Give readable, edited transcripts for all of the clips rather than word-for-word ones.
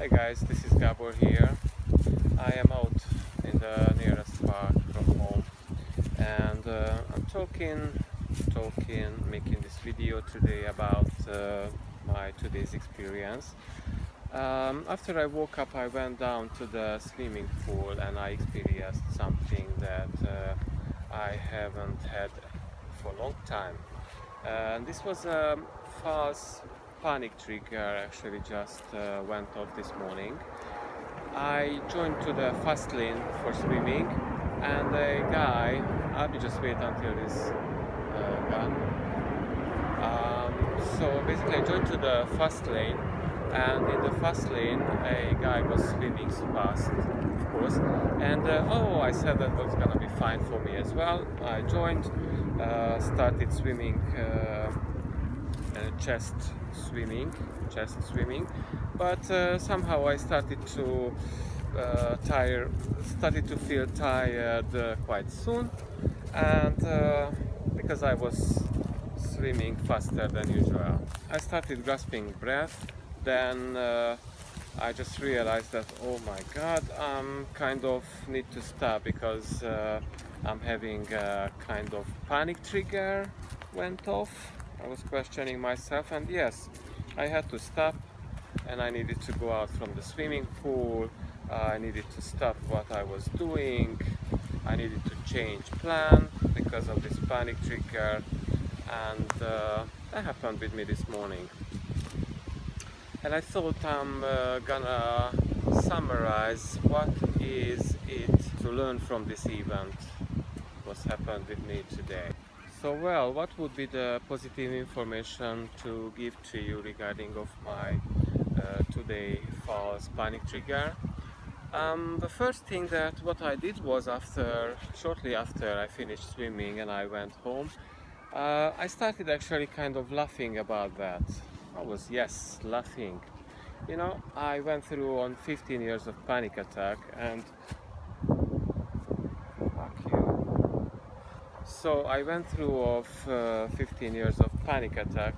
Hi guys, this is Gabor here. I am out in the nearest park from home, and I'm making this video today about my today's experience. After I woke up, I went down to the swimming pool and I experienced something that I haven't had for a long time. This was a false panic trigger, actually just went off this morning. I joined to the fast lane for swimming, and a guy, I'll just wait until this gone. So basically I joined to the fast lane, and in the fast lane a guy was swimming fast, of course, and I said that was gonna be fine for me as well. I joined, started swimming, chest swimming, but somehow I started to feel tired quite soon, and because I was swimming faster than usual, I started grasping breath. Then I just realized that, oh my god, I'm kind of need to stop because I'm having a kind of panic trigger went off. I was questioning myself, and yes, I had to stop, and I needed to go out from the swimming pool. I needed to stop what I was doing. I needed to change plan because of this panic trigger, and that happened with me this morning. And I thought I'm gonna summarize what is it to learn from this event, what's happened with me today. So, well, what would be the positive information to give to you regarding of my today false panic trigger? The first thing that what I did was shortly after I finished swimming and I went home, I started actually kind of laughing about that. I was, yes, laughing. You know, I went through on 15 years of panic attack, and fuck you. So I went through of 15 years of panic attack.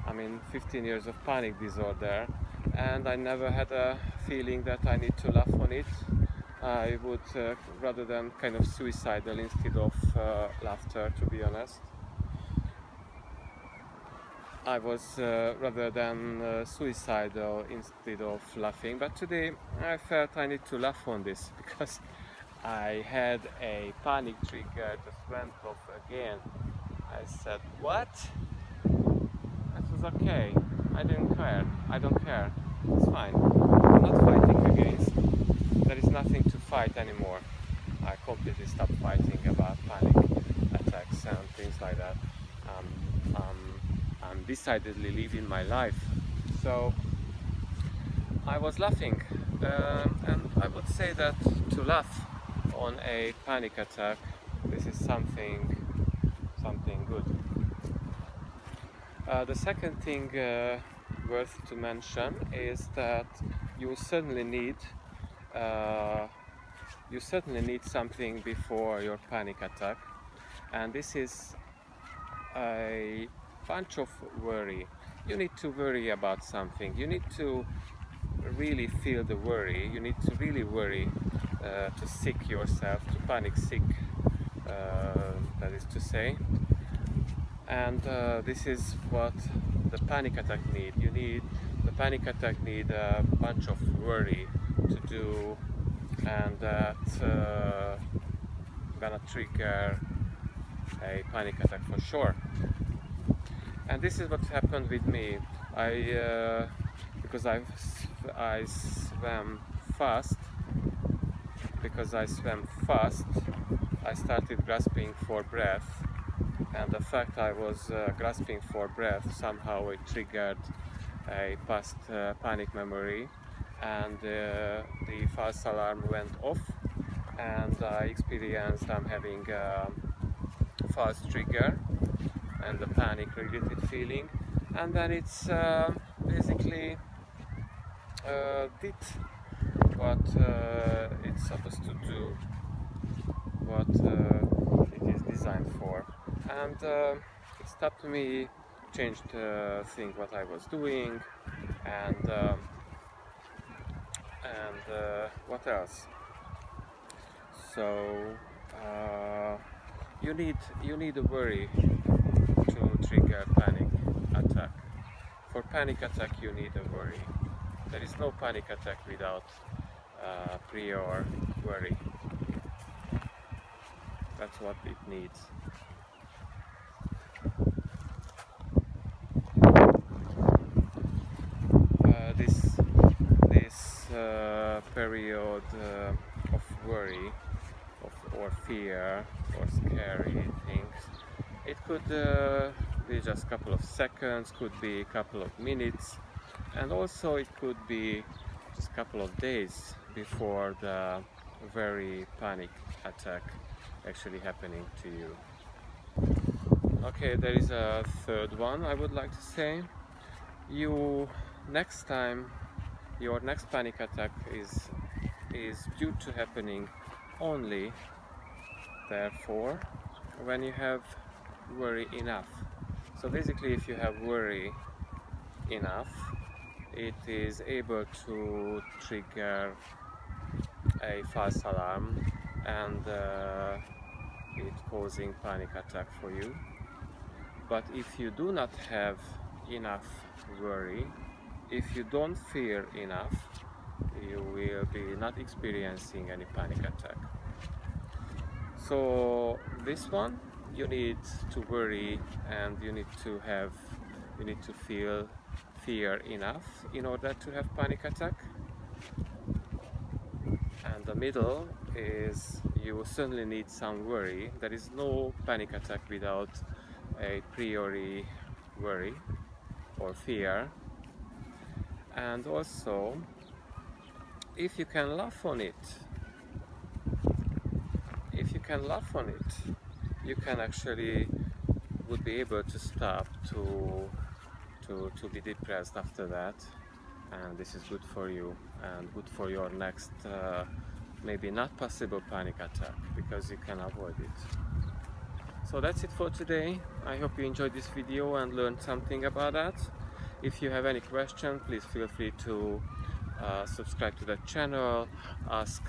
I mean 15 years of panic disorder, and I never had a feeling that I need to laugh on it. I would rather than kind of suicidal instead of laughter, to be honest. I was rather than suicidal instead of laughing, but today I felt I need to laugh on this because I had a panic trigger just went off again. I said, what? That was okay. I didn't care. I don't care. It's fine. I'm not fighting against. There is nothing to fight anymore. I completely stopped fighting about panic attacks and things like that. I'm decidedly living my life. So I was laughing, and I would say that to laugh on a panic attack, this is something good. The second thing worth to mention is that you certainly need something before your panic attack, and this is a bunch of worry. You need to worry about something. You need to really feel the worry. You need to really worry, to sick yourself, to panic sick, that is to say. And this is what the panic attack need. The panic attack need a bunch of worry to do, and that gonna trigger a panic attack for sure. And this is what happened with me. Because I swam fast. I started grasping for breath, and the fact I was grasping for breath, somehow it triggered a past panic memory, and the false alarm went off, and I experienced I'm having a false trigger and the panic related feeling, and then it's basically did what it's supposed to do, what it is designed for, and it stopped me, changed think what I was doing, and And what else? So you need a worry to trigger panic attack. For panic attack you need a worry. There is no panic attack without prior worry. That's what it needs. This period of worry or fear or scary things, it could be just a couple of seconds, could be a couple of minutes, and also it could be just a couple of days before the very panic attack actually happening to you. Okay, there is a third one I would like to say. Next time your next panic attack is due to happening only therefore when you have worry enough. So basically, if you have worry enough, it is able to trigger a false alarm and it causing panic attack for you. But if you do not have enough worry, if you don't fear enough, you will be not experiencing any panic attack. So this one, you need to worry and you need to feel fear enough in order to have panic attack. And the middle is you certainly need some worry. There is no panic attack without a priori worry or fear. And also, if you can laugh on it, you can actually would be able to stop to be depressed after that, and this is good for you and good for your next maybe not possible panic attack, because you can avoid it. So that's it for today. I hope you enjoyed this video and learned something about that. If you have any question, please feel free to subscribe to the channel, ask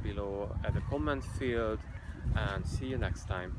below at the comment field, and see you next time.